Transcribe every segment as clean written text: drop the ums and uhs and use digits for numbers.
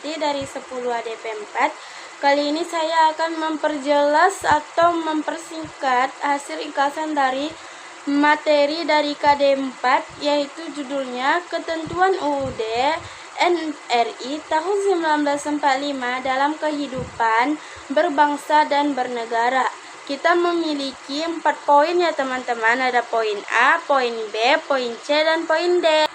Susanti dari 10 ADP 4. Kali ini saya akan memperjelas atau mempersingkat hasil ringkasan dari materi dari KD 4, yaitu judulnya Ketentuan UUD NRI tahun 1945 dalam kehidupan berbangsa dan bernegara. Kita memiliki 4 poin ya teman-teman. Ada poin A, poin B, poin C, dan poin D.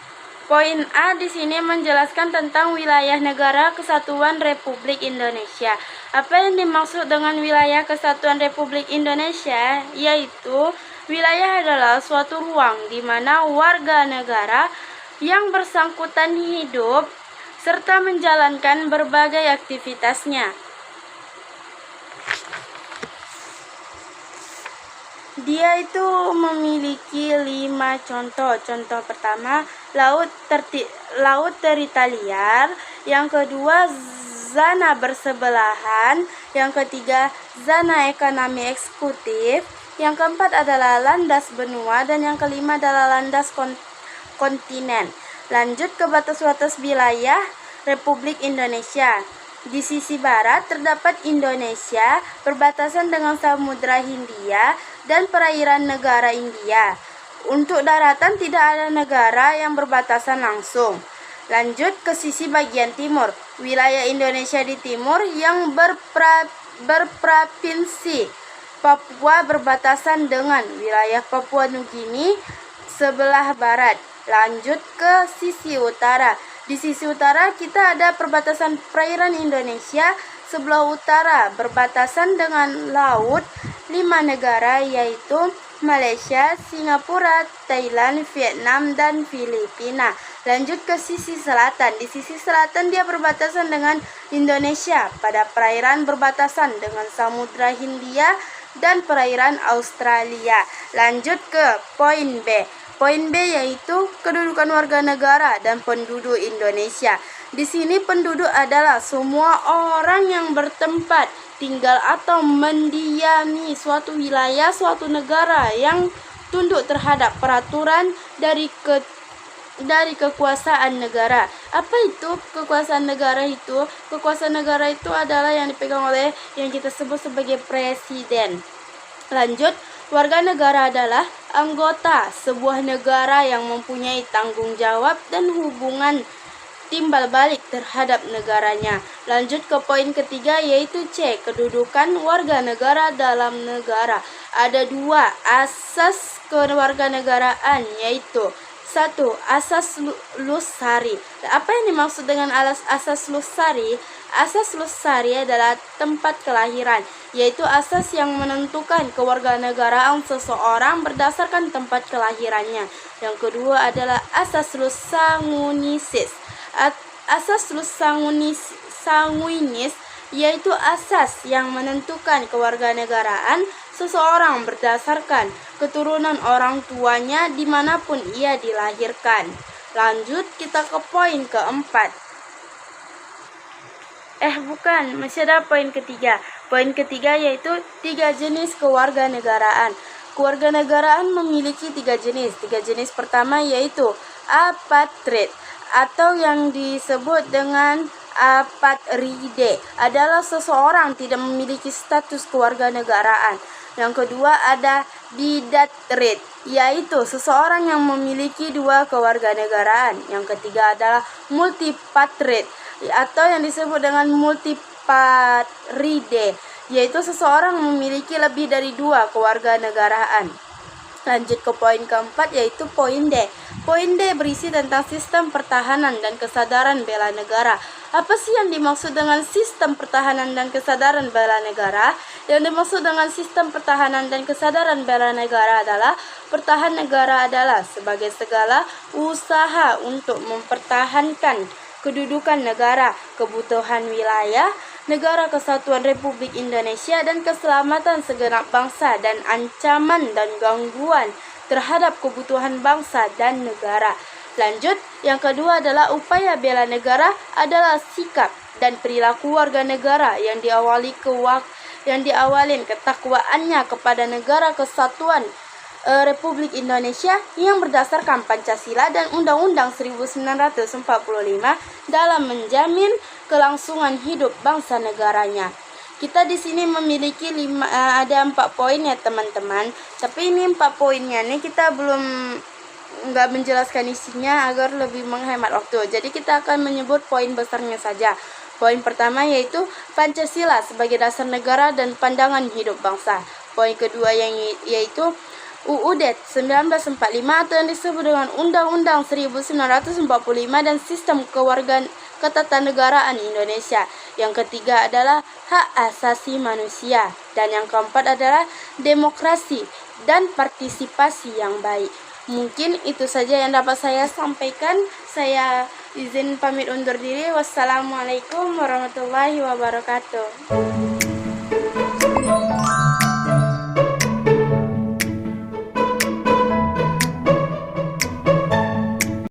Poin A di sini menjelaskan tentang wilayah negara kesatuan Republik Indonesia. Apa yang dimaksud dengan wilayah kesatuan Republik Indonesia? Yaitu wilayah adalah suatu ruang di mana warga negara yang bersangkutan hidup serta menjalankan berbagai aktivitasnya. Dia itu memiliki 5 contoh. Contoh pertama, laut teritorial. Yang kedua, zona bersebelahan. Yang ketiga, zona ekonomi eksekutif. Yang keempat adalah landas benua. Dan yang kelima adalah landas kontinen. Lanjut ke batas-batas wilayah Republik Indonesia. Di sisi barat terdapat Indonesia berbatasan dengan Samudra Hindia dan perairan negara India. Untuk daratan tidak ada negara yang berbatasan langsung. Lanjut ke sisi bagian timur. Wilayah Indonesia di timur yang berprovinsi. Papua berbatasan dengan wilayah Papua Nugini sebelah barat. Lanjut ke sisi utara. Di sisi utara kita ada perbatasan perairan Indonesia sebelah utara berbatasan dengan laut 5 negara, yaitu Malaysia, Singapura, Thailand, Vietnam, dan Filipina. Lanjut ke sisi selatan. Di sisi selatan dia berbatasan dengan Indonesia pada perairan berbatasan dengan Samudra Hindia dan perairan Australia. Lanjut ke poin B. Poin B yaitu kedudukan warga negara dan penduduk Indonesia. Di sini penduduk adalah semua orang yang bertempat tinggal atau mendiami suatu wilayah, suatu negara yang tunduk terhadap peraturan dari kekuasaan negara. Apa itu kekuasaan negara itu? Kekuasaan negara itu adalah yang dipegang oleh yang kita sebut sebagai presiden. Lanjut, warga negara adalah anggota sebuah negara yang mempunyai tanggung jawab dan hubungan timbal balik terhadap negaranya. Lanjut ke poin ketiga yaitu C, kedudukan warga negara dalam negara. Ada 2 asas kewarganegaraan, yaitu 1. Asas Lusari. Apa yang dimaksud dengan asas Lusari? Asas Lusari adalah tempat kelahiran, yaitu asas yang menentukan kewarganegaraan seseorang berdasarkan tempat kelahirannya. Yang kedua adalah asas Lusanguinisis. Asas Lusanguinis yaitu asas yang menentukan kewarganegaraan seseorang berdasarkan keturunan orang tuanya dimanapun ia dilahirkan. Lanjut kita ke poin keempat. Masih ada poin ketiga. Poin ketiga yaitu 3 jenis kewarganegaraan. Kewarganegaraan memiliki 3 jenis. 3 jenis pertama yaitu apatrid atau yang disebut dengan apatride, adalah seseorang tidak memiliki status kewarganegaraan. Yang kedua ada didatride, yaitu seseorang yang memiliki 2 kewarganegaraan. Yang ketiga adalah multipatride atau yang disebut dengan multipatride, yaitu seseorang memiliki lebih dari 2 kewarganegaraan. Lanjut ke poin keempat yaitu poin D. Poin D berisi tentang sistem pertahanan dan kesadaran bela negara. Apa sih yang dimaksud dengan sistem pertahanan dan kesadaran bela negara? Yang dimaksud dengan sistem pertahanan dan kesadaran bela negara adalah pertahan negara adalah sebagai segala usaha untuk mempertahankan kedudukan negara, kebutuhan wilayah, negara kesatuan Republik Indonesia, dan keselamatan segenap bangsa dan ancaman dan gangguan terhadap kebutuhan bangsa dan negara. Lanjut, yang kedua adalah upaya bela negara adalah sikap dan perilaku warga negara yang diawalin ketakwaannya kepada negara kesatuan Republik Indonesia yang berdasarkan Pancasila dan Undang-Undang 1945 dalam menjamin kelangsungan hidup bangsa negaranya. Kita di sini memiliki ada 4 poin ya teman-teman. Tapi ini 4 poinnya nih kita belum nggak menjelaskan isinya agar lebih menghemat waktu. Jadi kita akan menyebut poin besarnya saja. Poin pertama yaitu Pancasila sebagai dasar negara dan pandangan hidup bangsa. Poin kedua yaitu UUD 1945 atau yang disebut dengan Undang-Undang 1945 dan Sistem Ketatanegaraan Indonesia. Yang ketiga adalah hak asasi manusia. Dan yang keempat adalah demokrasi dan partisipasi yang baik. Mungkin itu saja yang dapat saya sampaikan. Saya izin pamit undur diri. Wassalamualaikum warahmatullahi wabarakatuh.